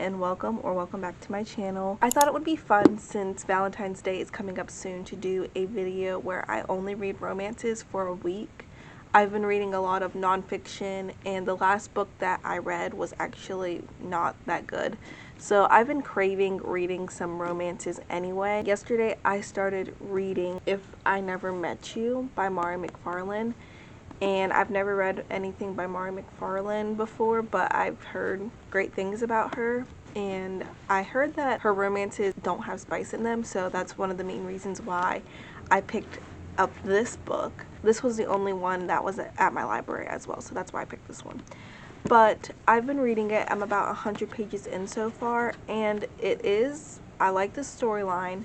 and welcome back to my channel. I thought it would be fun, since Valentine's Day is coming up soon, to do a video where I only read romances for a week. I've been reading a lot of nonfiction, and the last book that I read was actually not that good. So I've been craving reading some romances anyway. Yesterday I started reading If I Never Met You by Mhairi McFarlane. And I've never read anything by Mhairi McFarlane before, but I've heard great things about her. And I heard that her romances don't have spice in them, so that's one of the main reasons why I picked up this book. This was the only one that was at my library as well, so that's why I picked this one. But I've been reading it. I'm about 100 pages in so far, and I like the storyline,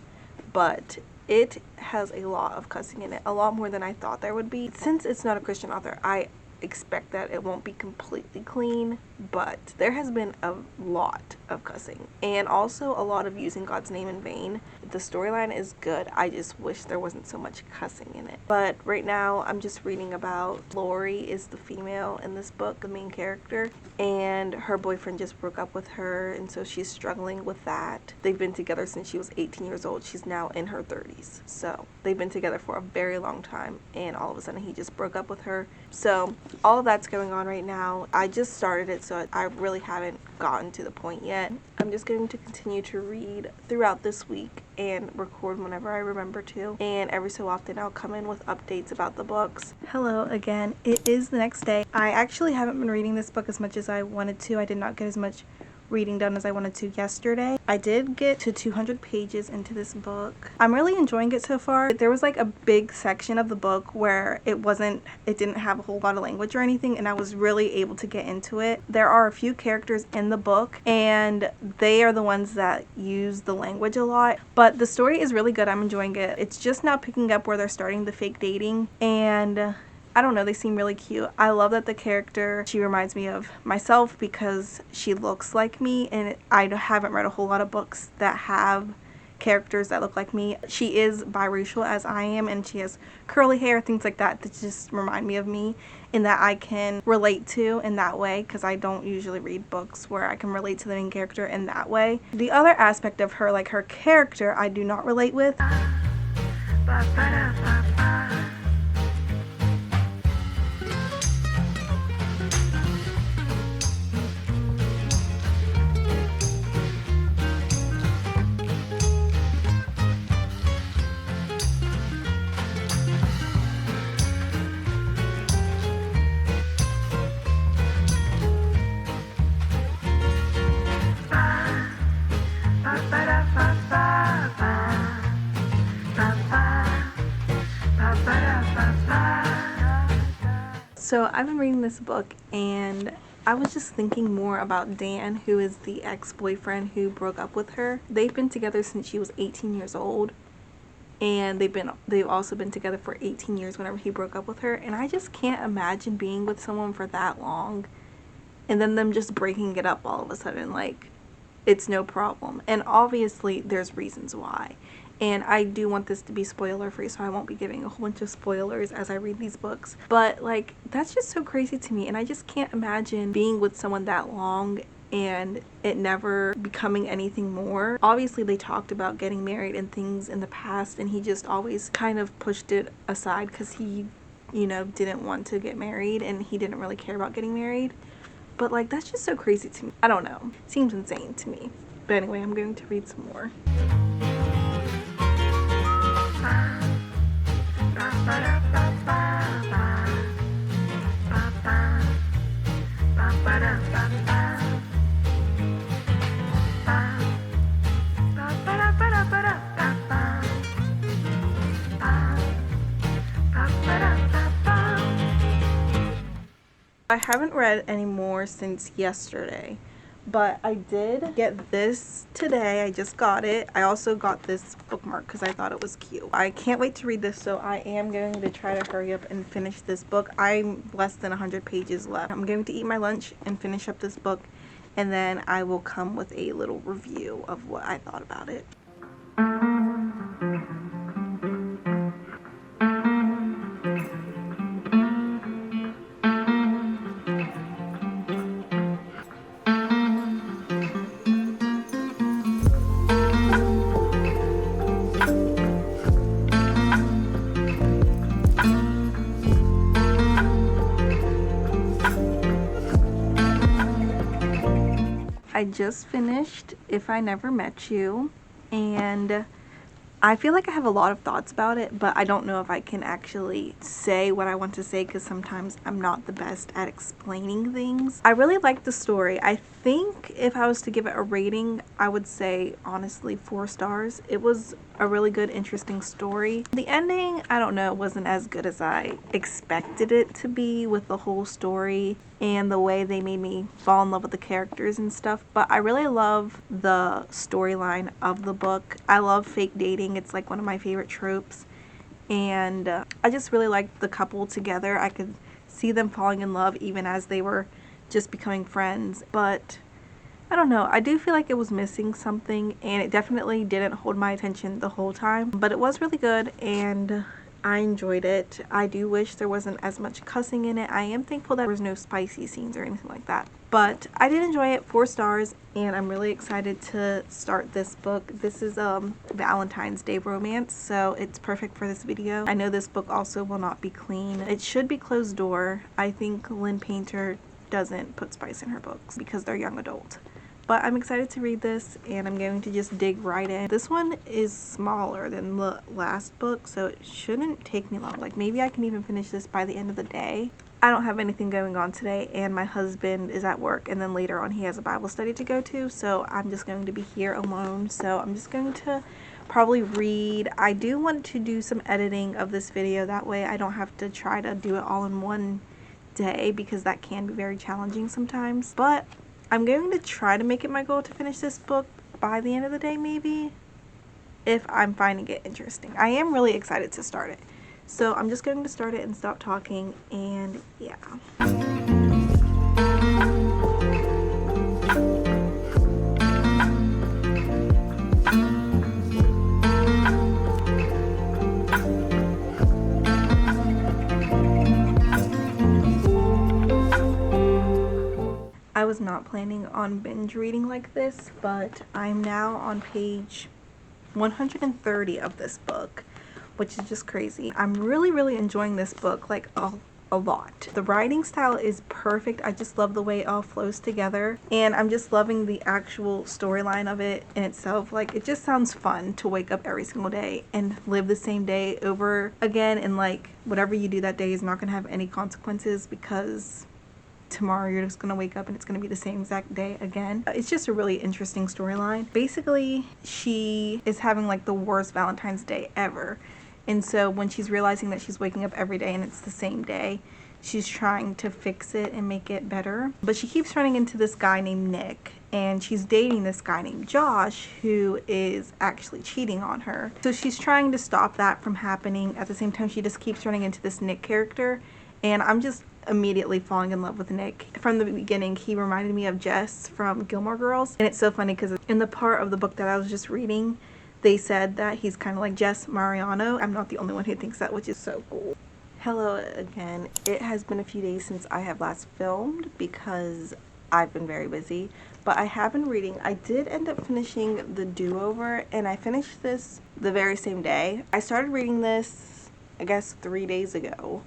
but it has a lot of cussing in it, a lot more than I thought there would be. Since it's not a Christian author, I expect that it won't be completely clean, but there has been a lot of cussing and also a lot of using God's name in vain. The storyline is good. I just wish there wasn't so much cussing in it. But right now I'm just reading about Lori is the female in this book, the main character, and her boyfriend just broke up with her, and so she's struggling with that. They've been together since she was 18 years old. She's now in her 30s. So they've been together for a very long time, and all of a sudden he just broke up with her. So all of that's going on right now. I just started it, so I really haven't gotten to the point yet. I'm just going to continue to read throughout this week and record whenever I remember to, and every so often I'll come in with updates about the books. Hello again. It is the next day. I actually haven't been reading this book as much as I wanted to. I did not get as much reading done as I wanted to yesterday. I did get to 200 pages into this book. I'm really enjoying it so far. There was like a big section of the book where it didn't have a whole lot of language or anything, and I was really able to get into it. There are a few characters in the book, and they are the ones that use the language a lot, but the story is really good. I'm enjoying it. It's just now picking up where they're starting the fake dating, and I don't know, they seem really cute. I love that the character, she reminds me of myself because she looks like me, and I haven't read a whole lot of books that have characters that look like me. She is biracial as I am, and she has curly hair, things like that just remind me of me, and that I can relate to in that way, because I don't usually read books where I can relate to the main character in that way. The other aspect of her, like her character, I do not relate with. So I've been reading this book, and I was just thinking more about Dan, who is the ex-boyfriend who broke up with her. They've been together since she was 18 years old, and they've also been together for 18 years whenever he broke up with her, and I just can't imagine being with someone for that long and then them just breaking it up all of a sudden. Like, it's no problem. And obviously there's reasons why. And I do want this to be spoiler free, so I won't be giving a whole bunch of spoilers as I read these books. But like, that's just so crazy to me, and I just can't imagine being with someone that long and it never becoming anything more. Obviously they talked about getting married and things in the past, and he just always kind of pushed it aside because he, didn't want to get married, and he didn't really care about getting married. But like, that's just so crazy to me. I don't know. Seems insane to me. But anyway, I'm going to read some more. I haven't read any more since yesterday, but I did get this today. I just got it. I also got this bookmark because I thought it was cute. I can't wait to read this, so I am going to try to hurry up and finish this book. I'm less than 100 pages left. I'm going to eat my lunch and finish up this book, and then I will come with a little review of what I thought about it. I just finished If I Never Met You, and I feel like I have a lot of thoughts about it, but I don't know if I can actually say what I want to say because sometimes I'm not the best at explaining things. I really liked the story. I think if I was to give it a rating, I would say honestly 4 stars. It was a really good, interesting story. The ending, I don't know, wasn't as good as I expected it to be with the whole story and the way they made me fall in love with the characters and stuff, but I really love the storyline of the book. I love fake dating. It's like one of my favorite tropes, and I just really liked the couple together. I could see them falling in love even as they were just becoming friends, but I don't know, I do feel like it was missing something, and it definitely didn't hold my attention the whole time, but it was really good and I enjoyed it. I do wish there wasn't as much cussing in it. I am thankful that there was no spicy scenes or anything like that. But I did enjoy it, 4 stars, and I'm really excited to start this book. This is Valentine's Day romance, so it's perfect for this video. I know this book also will not be clean. It should be closed door. I think Lynn Painter doesn't put spice in her books because they're young adult. But I'm excited to read this, and I'm going to just dig right in. This one is smaller than the last book, so it shouldn't take me long. Like, maybe I can even finish this by the end of the day. I don't have anything going on today, and my husband is at work, and then later on he has a Bible study to go to, so I'm just going to be here alone. So I'm just going to probably read. I do want to do some editing of this video, that way I don't have to try to do it all in one day, because that can be very challenging sometimes. But I'm going to try to make it my goal to finish this book by the end of the day, maybe, if I'm finding it interesting. I am really excited to start it. So I'm just going to start it and stop talking, and yeah. I was not planning on binge reading like this, but I'm now on page 130 of this book, which is just crazy. I'm really enjoying this book, like a lot. The writing style is perfect. I just love the way it all flows together, and I'm just loving the actual storyline of it in itself. Like, it just sounds fun to wake up every single day and live the same day over again, and like whatever you do that day is not gonna have any consequences, because tomorrow you're just gonna wake up and it's gonna be the same exact day again. It's just a really interesting storyline. Basically, she is having like the worst Valentine's Day ever, and so when she's realizing that she's waking up every day and it's the same day, she's trying to fix it and make it better. But she keeps running into this guy named Nick, and she's dating this guy named Josh, who is actually cheating on her. So she's trying to stop that from happening. At the same time, she just keeps running into this Nick character, and I'm just immediately falling in love with Nick. From the beginning, he reminded me of Jess from Gilmore Girls, and it's so funny because in the part of the book that I was just reading, they said that he's kind of like Jess Mariano. I'm not the only one who thinks that, which is so cool. Hello again. It has been a few days since I have last filmed because I've been very busy, but I have been reading. I did end up finishing The Do-Over, and I finished this the very same day. I started reading this, I guess, 3 days ago.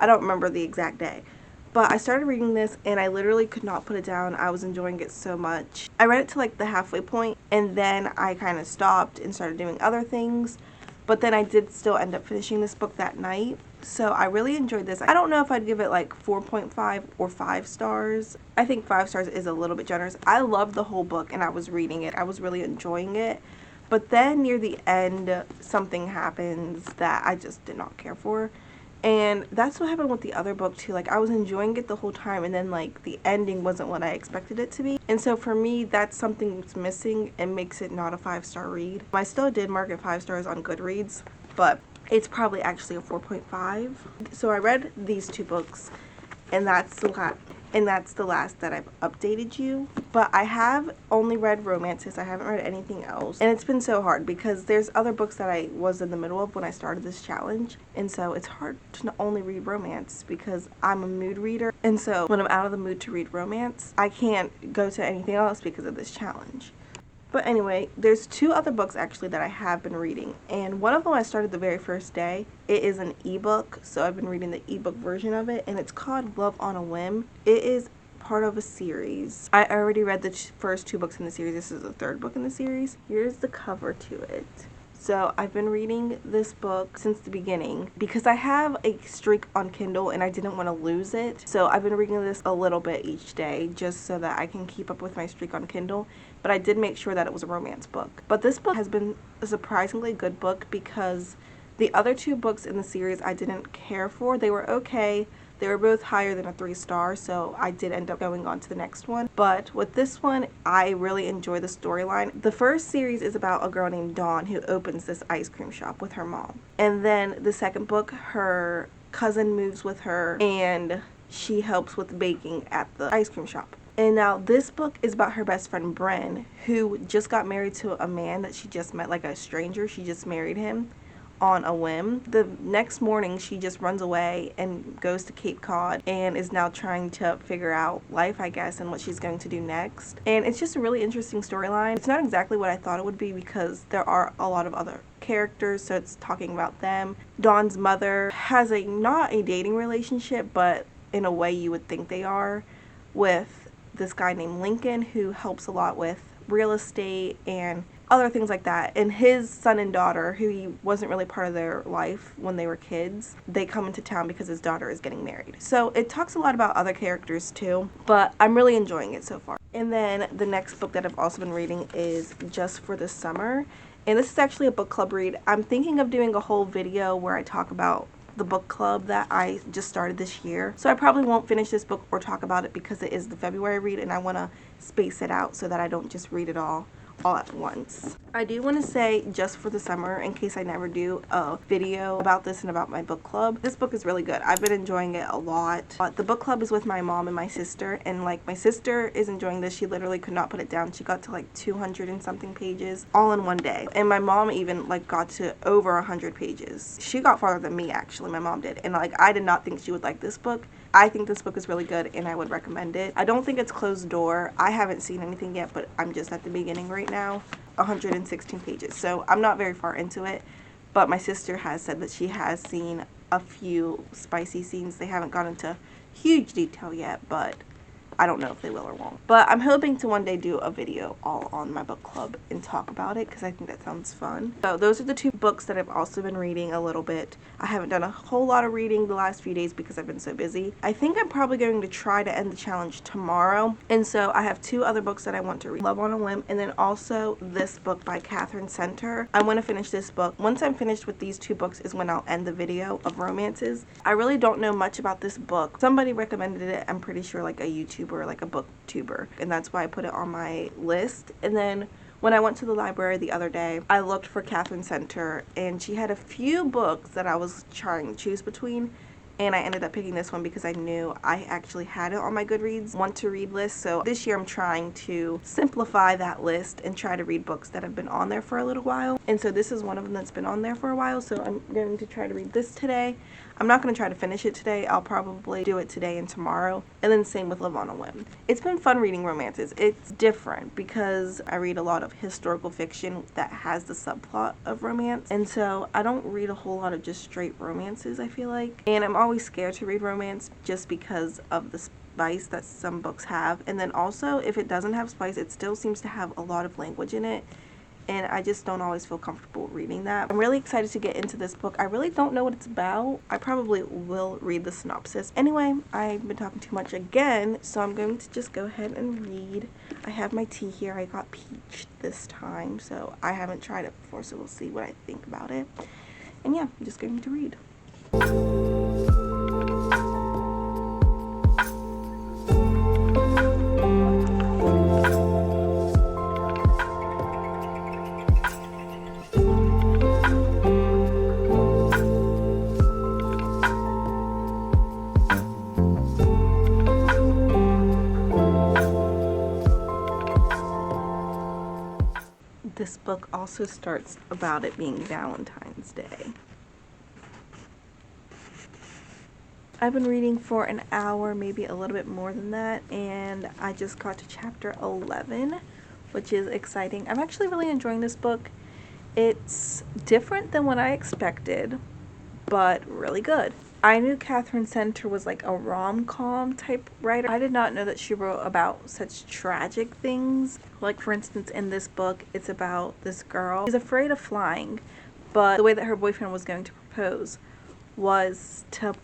I don't remember the exact day, but I started reading this and I literally could not put it down. I was enjoying it so much. I read it to like the halfway point, and then I kind of stopped and started doing other things, but then I did still end up finishing this book that night. So I really enjoyed this. I don't know if I'd give it like 4.5 or 5 stars. I think 5 stars is a little bit generous. I loved the whole book and I was reading it. I was really enjoying it. But then near the end, something happens that I just did not care for. And that's what happened with the other book too. Like, I was enjoying it the whole time, and then like the ending wasn't what I expected it to be. And so for me, that's something that's missing and makes it not a 5-star read. I still did mark it 5 stars on Goodreads, but it's probably actually a 4.5. So I read these 2 books, and that's the last that I've updated you. But I have only read romances. I haven't read anything else, and it's been so hard because there's other books that I was in the middle of when I started this challenge, and so it's hard to only read romance because I'm a mood reader, and so when I'm out of the mood to read romance, I can't go to anything else because of this challenge. But anyway, there's 2 other books actually that I have been reading, and one of them I started the very first day. It is an ebook, so I've been reading the ebook version of it, and it's called Love on a Whim. It is part of a series. I already read the first 2 books in the series. This is the 3rd book in the series. Here's the cover to it. So I've been reading this book since the beginning because I have a streak on Kindle and I didn't want to lose it. So I've been reading this a little bit each day just so that I can keep up with my streak on Kindle. But I did make sure that it was a romance book. But this book has been a surprisingly good book because the other 2 books in the series I didn't care for. They were okay. They were both higher than a 3-star, so I did end up going on to the next one. But with this one, I really enjoy the storyline. The first series is about a girl named Dawn who opens this ice cream shop with her mom. And then the second book, her cousin moves with her and she helps with baking at the ice cream shop. And now this book is about her best friend Bryn, who just got married to a man that she just met, like a stranger. She just married him on a whim. The next morning she just runs away and goes to Cape Cod and is now trying to figure out life, I guess, and what she's going to do next. And it's just a really interesting storyline. It's not exactly what I thought it would be because there are a lot of other characters, so it's talking about them. Dawn's mother has not a dating relationship, but in a way you would think they are, with this guy named Lincoln who helps a lot with real estate and other things like that. And his son and daughter, who he wasn't really part of their life when they were kids, they come into town because his daughter is getting married. So it talks a lot about other characters too, but I'm really enjoying it so far. And then the next book that I've also been reading is Just for the Summer. And this is actually a book club read. I'm thinking of doing a whole video where I talk about the book club that I just started this year. So I probably won't finish this book or talk about it because it is the February read and I want to space it out so that I don't just read it all at once. I do want to say Just for the Summer, in case I never do a video about this and about my book club, this book is really good. I've been enjoying it a lot. The book club is with my mom and my sister, and like my sister is enjoying this. She literally could not put it down. She got to like 200 and something pages all in one day. And my mom even like got to over 100 pages. She got farther than me actually, my mom did. And like I did not think she would like this book. I think this book is really good and I would recommend it. I don't think it's closed door. I haven't seen anything yet, but I'm just at the beginning right now. 116 pages. So I'm not very far into it, but my sister has said that she has seen a few spicy scenes. They haven't gone into huge detail yet, but I don't know if they will or won't. But I'm hoping to one day do a video all on my book club and talk about it because I think that sounds fun. So those are the 2 books that I've also been reading a little bit. I haven't done a whole lot of reading the last few days because I've been so busy. I think I'm probably going to try to end the challenge tomorrow. And so I have 2 other books that I want to read. Love on a Whim, and then also this book by Katherine Center. I want to finish this book. Once I'm finished with these 2 books is when I'll end the video of romances. I really don't know much about this book. Somebody recommended it, I'm pretty sure, like a YouTuber or like a booktuber, and that's why I put it on my list. And then when I went to the library the other day, I looked for Katherine Center and she had a few books that I was trying to choose between, and I ended up picking this one because I knew I actually had it on my Goodreads want to read list. So this year I'm trying to simplify that list and try to read books that have been on there for a little while, and so this is one of them that's been on there for a while, so I'm going to try to read this today. I'm not going to try to finish it today. I'll probably do it today and tomorrow. And then same with Love on a Whim. It's been fun reading romances. It's different because I read a lot of historical fiction that has the subplot of romance. And so I don't read a whole lot of just straight romances, I feel like. And I'm always scared to read romance just because of the spice that some books have. And then also, if it doesn't have spice, it still seems to have a lot of language in it. And I just don't always feel comfortable reading that. I'm really excited to get into this book. I really don't know what it's about. I probably will read the synopsis. Anyway, I've been talking too much again, so I'm going to just go ahead and read. I have my tea here. I got peach this time, so I haven't tried it before, so we'll see what I think about it. And yeah, I'm just going to read. This book also starts about it being Valentine's Day. I've been reading for an hour, maybe a little bit more than that, and I just got to chapter 11, which is exciting. I'm actually really enjoying this book. It's different than what I expected, but really good. I knew Katherine Center was like a rom-com type writer. I did not know that she wrote about such tragic things. Like, for instance, in this book, it's about this girl. She's afraid of flying, but the way that her boyfriend was going to propose was to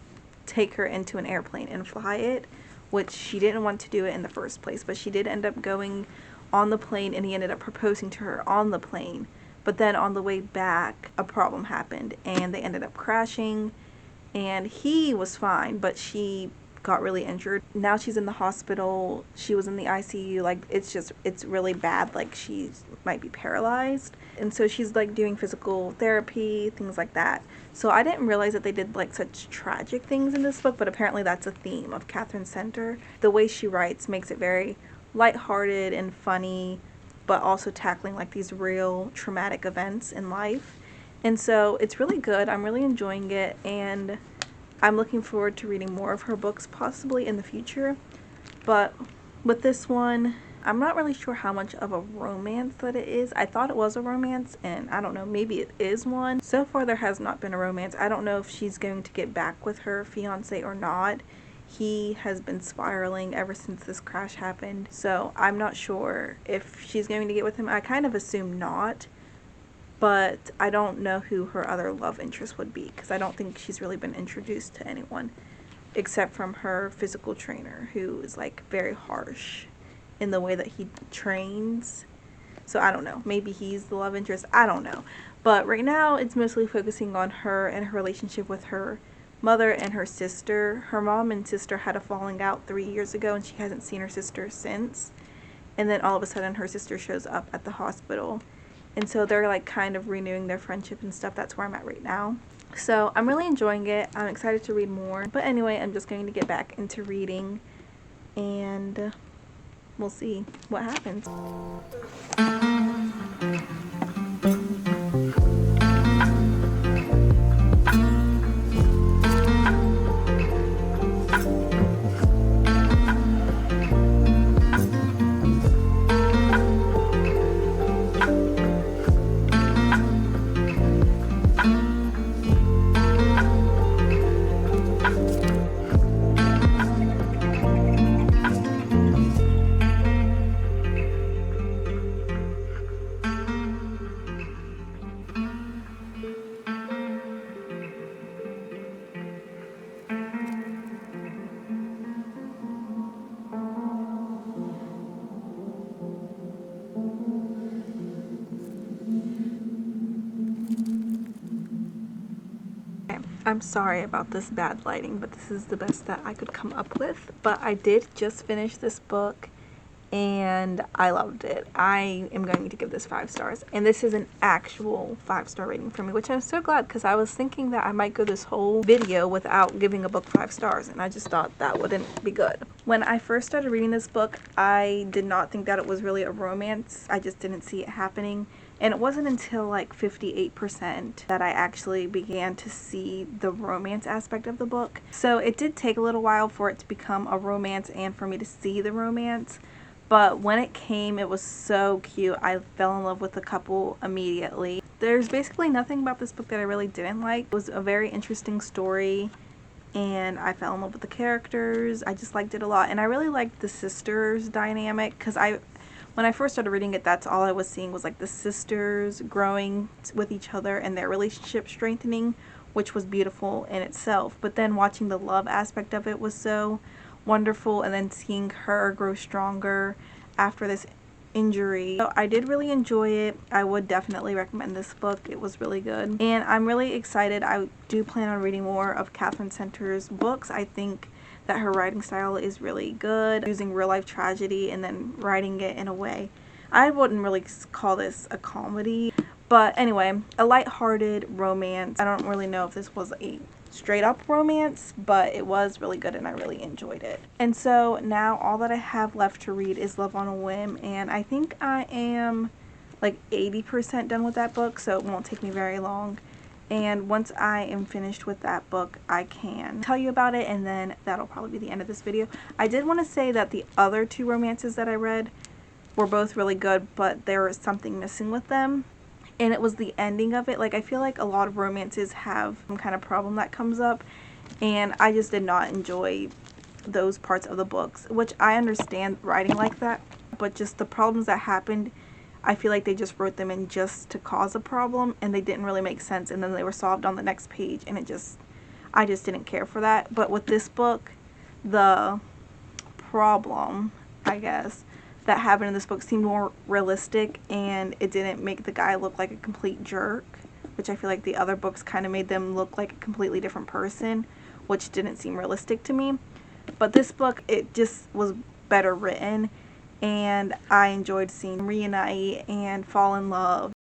take her into an airplane and fly it, which she didn't want to do it in the first place, but she did end up going on the plane, and he ended up proposing to her on the plane. But then on the way back, a problem happened, and they ended up crashing, and he was fine, but she got really injured. Now she's in the hospital. She was in the ICU. Like, it's really bad. Like, she might be paralyzed. And so she's like doing physical therapy, things like that. So I didn't realize that they did like such tragic things in this book, but apparently that's a theme of Katherine Center. The way she writes makes it very lighthearted and funny, but also tackling like these real traumatic events in life. And so it's really good. I'm really enjoying it, and I'm looking forward to reading more of her books possibly in the future. But with this one, I'm not really sure how much of a romance that it is. I thought it was a romance, and I don't know, maybe it is one. So far there has not been a romance. I don't know if she's going to get back with her fiance or not. He has been spiraling ever since this crash happened, so I'm not sure if she's going to get with him. I kind of assume not, but I don't know who her other love interest would be, because I don't think she's really been introduced to anyone except from her physical trainer, who is like very harsh in the way that he trains. So I don't know, maybe he's the love interest, I don't know. But right now it's mostly focusing on her and her relationship with her mother and her sister. Her mom and sister had a falling out 3 years ago, and she hasn't seen her sister since. And then all of a sudden her sister shows up at the hospital, and so they're like kind of renewing their friendship and stuff. That's where I'm at right now. So I'm really enjoying it. I'm excited to read more. But anyway, I'm just going to get back into reading, and we'll see what happens. I'm sorry about this bad lighting, but this is the best that I could come up with. But I did just finish this book, and I loved it. I am going to give this 5 stars, and this is an actual 5-star rating for me, which I'm so glad, because I was thinking that I might go this whole video without giving a book 5 stars, and I just thought that wouldn't be good. When I first started reading this book, I did not think that it was really a romance. I just didn't see it happening. And it wasn't until like 58% that I actually began to see the romance aspect of the book. So it did take a little while for it to become a romance and for me to see the romance. But when it came, it was so cute. I fell in love with the couple immediately. There's basically nothing about this book that I really didn't like. It was a very interesting story, and I fell in love with the characters. I just liked it a lot. And I really liked the sisters dynamic, because when I first started reading it, that's all I was seeing was like the sisters growing with each other and their relationship strengthening, which was beautiful in itself. But then watching the love aspect of it was so wonderful, and then seeing her grow stronger after this injury. So I did really enjoy it. I would definitely recommend this book. It was really good. And I'm really excited. I do plan on reading more of Katherine Center's books. I think that her writing style is really good, using real life tragedy and then writing it in a way. I wouldn't really call this a comedy, but anyway, a lighthearted romance. I don't really know if this was a straight up romance, but it was really good and I really enjoyed it. And so now all that I have left to read is Love on a Whim, and I think I am like 80% done with that book, so it won't take me very long. And once I am finished with that book, I can tell you about it, and then that'll probably be the end of this video. I did want to say that the other 2 romances that I read were both really good, but there was something missing with them. and it was the ending of it. Like, I feel like a lot of romances have some kind of problem that comes up, and I just did not enjoy those parts of the books, which I understand writing like that, but just the problems that happened, I feel like they just wrote them in just to cause a problem, and they didn't really make sense, and then they were solved on the next page, and I just didn't care for that. But with this book, the problem, I guess, that happened in this book seemed more realistic, and it didn't make the guy look like a complete jerk, which I feel like the other books kind of made them look like a completely different person, which didn't seem realistic to me. But this book, it just was better written, and I enjoyed seeing them reunite and fall in love.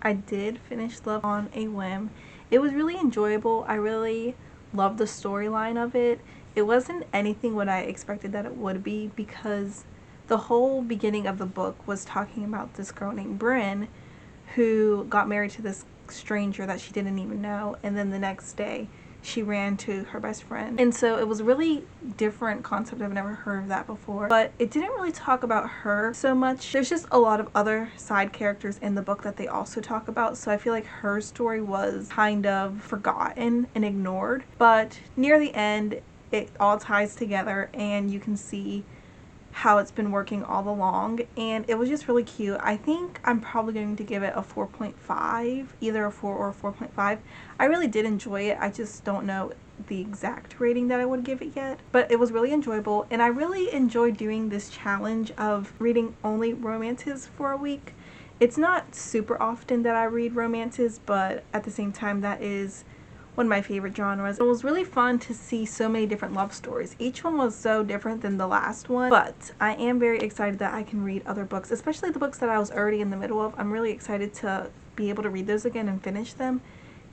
I did finish Love on a Whim. It was really enjoyable. I really loved the storyline of it. It wasn't anything what I expected that it would be, because the whole beginning of the book was talking about this girl named Bryn who got married to this stranger that she didn't even know, and then the next day she ran to her best friend. And so it was a really different concept. I've never heard of that before, but it didn't really talk about her so much. There's just a lot of other side characters in the book that they also talk about, so I feel like her story was kind of forgotten and ignored. But near the end, it all ties together, and you can see how it's been working all along, and it was just really cute. I think I'm probably going to give it a 4.5, either a 4 or a 4.5. I really did enjoy it. I just don't know the exact rating that I would give it yet, but it was really enjoyable, and I really enjoyed doing this challenge of reading only romances for a week. It's not super often that I read romances, but at the same time, that is one of my favorite genres. It was really fun to see so many different love stories. Each one was so different than the last one, but I am very excited that I can read other books, especially the books that I was already in the middle of. I'm really excited to be able to read those again and finish them.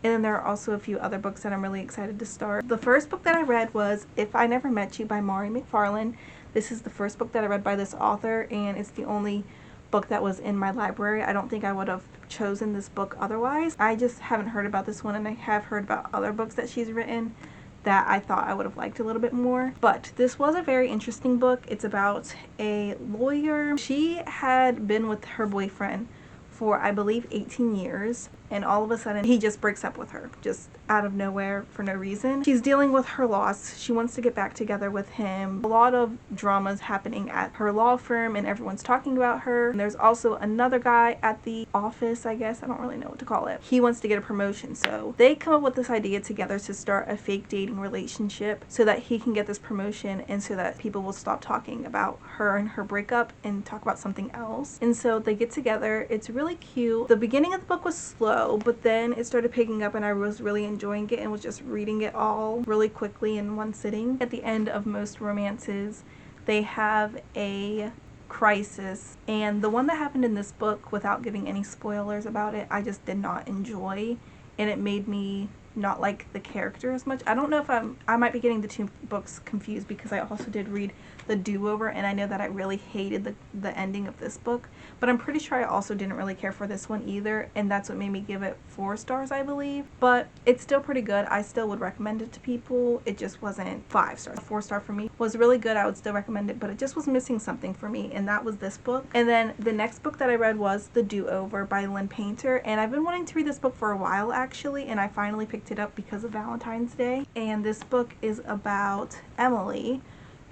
And then there are also a few other books that I'm really excited to start. The first book that I read was If I Never Met You by Mhairi McFarlane. This is the first book that I read by this author, and it's the only book that was in my library. I don't think I would have chosen this book otherwise. I just haven't heard about this one, and I have heard about other books that she's written that I thought I would have liked a little bit more. But this was a very interesting book. It's about a lawyer. She had been with her boyfriend for, I believe, 18 years, and all of a sudden he just breaks up with her, just out of nowhere for no reason. She's dealing with her loss. She wants to get back together with him. A lot of dramas happening at her law firm, and everyone's talking about her. And there's also another guy at the office, I guess. I don't really know what to call it. He wants to get a promotion, so they come up with this idea together to start a fake dating relationship so that he can get this promotion, and so that people will stop talking about her and her breakup and talk about something else. And so they get together. It's really cute. The beginning of the book was slow, but then it started picking up, and I was really enjoying it and was just reading it all really quickly in one sitting. At the end of most romances, they have a crisis, and the one that happened in this book, without giving any spoilers about it, I just did not enjoy, and it made me not like the character as much. I don't know if I might be getting the two books confused, because I also did read The Do-Over, and I know that I really hated the ending of this book, but I'm pretty sure I also didn't really care for this one either, and that's what made me give it 4 stars, I believe. But it's still pretty good. I still would recommend it to people. It just wasn't 5 stars. 4 star for me was really good. I would still recommend it, but it just was missing something for me, and that was this book. And then the next book that I read was The Do-Over by Lynn, and I've been wanting to read this book for a while, actually, and I finally picked it up because of Valentine's Day. And this book is about Emily,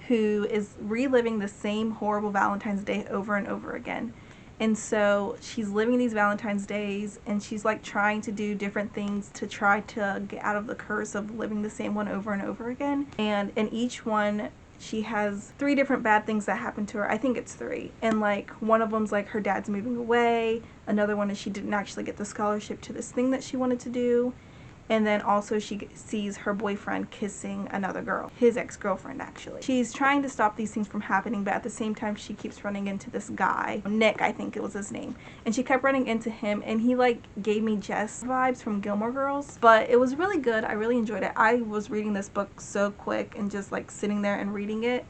who is reliving the same horrible Valentine's Day over and over again. And so she's living these Valentine's Days, and she's like trying to do different things to try to get out of the curse of living the same one over and over again. And in each one, she has 3 different bad things that happen to her. I think it's 3. And like one of them's like her dad's moving away. Another one is she didn't actually get the scholarship to this thing that she wanted to do. And then also she sees her boyfriend kissing another girl, his ex-girlfriend actually. She's trying to stop these things from happening, but at the same time she keeps running into this guy, Nick I think it was his name. And she kept running into him, and he like gave me Jess vibes from Gilmore Girls. But it was really good. I really enjoyed it. I was reading this book so quick and just like sitting there and reading it.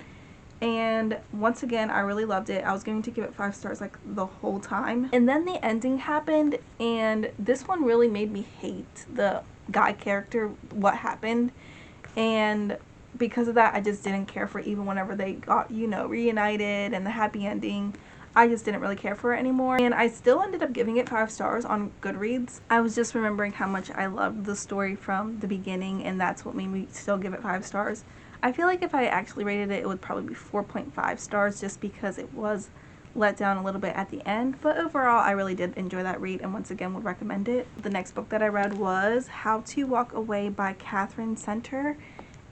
And once again, I really loved it. I was going to give it 5 stars like the whole time. And then the ending happened, and this one really made me hate the guy character, what happened. And because of that, I just didn't care for even whenever they got, you know, reunited and the happy ending. I just didn't really care for it anymore, and I still ended up giving it 5 stars on Goodreads. I was just remembering how much I loved the story from the beginning, and that's what made me still give it 5 stars. I feel like if I actually rated it, it would probably be 4.5 stars just because it was let down a little bit at the end, but overall I really did enjoy that read and once again would recommend it. The next book that I read was How to Walk Away by Katherine Center,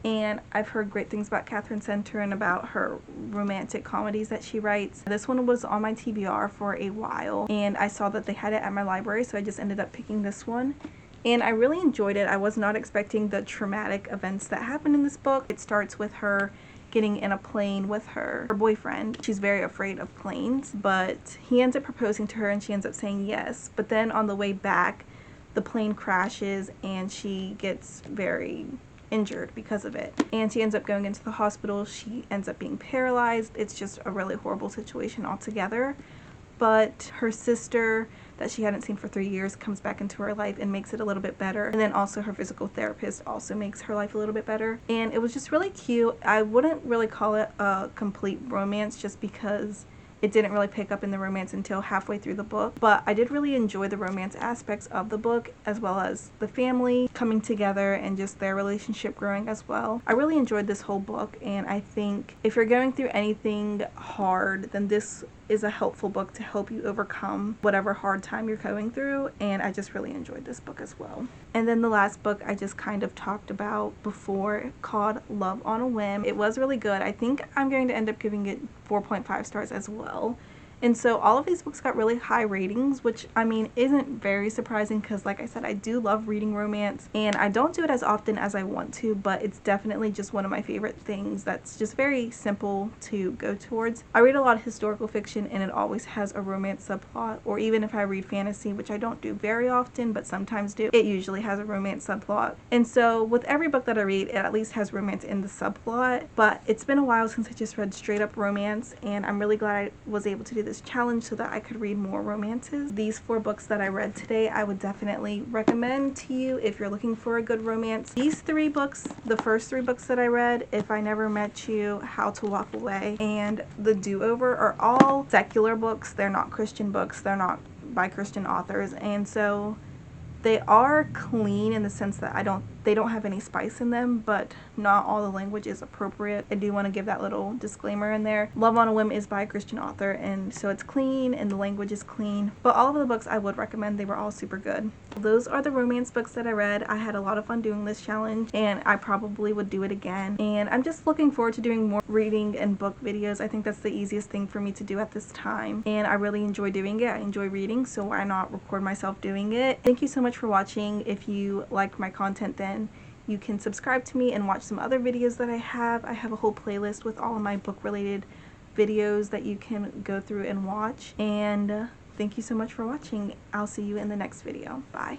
and I've heard great things about Katherine Center and about her romantic comedies that she writes. This one was on my TBR for a while, and I saw that they had it at my library, so I just ended up picking this one. And I really enjoyed it. I was not expecting the traumatic events that happen in this book. It starts with her getting in a plane with her boyfriend. She's very afraid of planes, but he ends up proposing to her and she ends up saying yes. But then on the way back, the plane crashes and she gets very injured because of it. And she ends up going into the hospital. She ends up being paralyzed. It's just a really horrible situation altogether. But her sister that she hadn't seen for 3 years comes back into her life and makes it a little bit better. And then also her physical therapist also makes her life a little bit better. And it was just really cute. I wouldn't really call it a complete romance just because it didn't really pick up in the romance until halfway through the book, but I did really enjoy the romance aspects of the book, as well as the family coming together and just their relationship growing as well. I really enjoyed this whole book, and I think if you're going through anything hard, then this is a helpful book to help you overcome whatever hard time you're going through, and I just really enjoyed this book as well. And then the last book I just kind of talked about before, called Love on a Whim. It was really good. I think I'm going to end up giving it 4.5 stars as well. And so all of these books got really high ratings, which I mean isn't very surprising because like I said, I do love reading romance and I don't do it as often as I want to, but it's definitely just one of my favorite things that's just very simple to go towards. I read a lot of historical fiction and it always has a romance subplot, or even if I read fantasy, which I don't do very often but sometimes do, it usually has a romance subplot. And so with every book that I read, it at least has romance in the subplot, but it's been a while since I just read straight up romance, and I'm really glad I was able to do this challenge so that I could read more romances. These 4 books that I read today, I would definitely recommend to you if you're looking for a good romance. These 3 books, the first 3 books that I read, If I Never Met You, How to Walk Away, and The Do-Over, are all secular books. They're not Christian books. They're not by Christian authors, and so they are clean in the sense that they don't have any spice in them, but not all the language is appropriate. I do want to give that little disclaimer in there. Love on a Whim is by a Christian author, and so it's clean and the language is clean, but all of the books I would recommend. They were all super good. Those are the romance books that I read. I had a lot of fun doing this challenge and I probably would do it again, and I'm just looking forward to doing more reading and book videos. I think that's the easiest thing for me to do at this time, and I really enjoy doing it. I enjoy reading, so why not record myself doing it? Thank you so much for watching. If you liked my content, then you can subscribe to me and watch some other videos that I have. I have a whole playlist with all of my book related videos that you can go through and watch. And thank you so much for watching. I'll see you in the next video. Bye.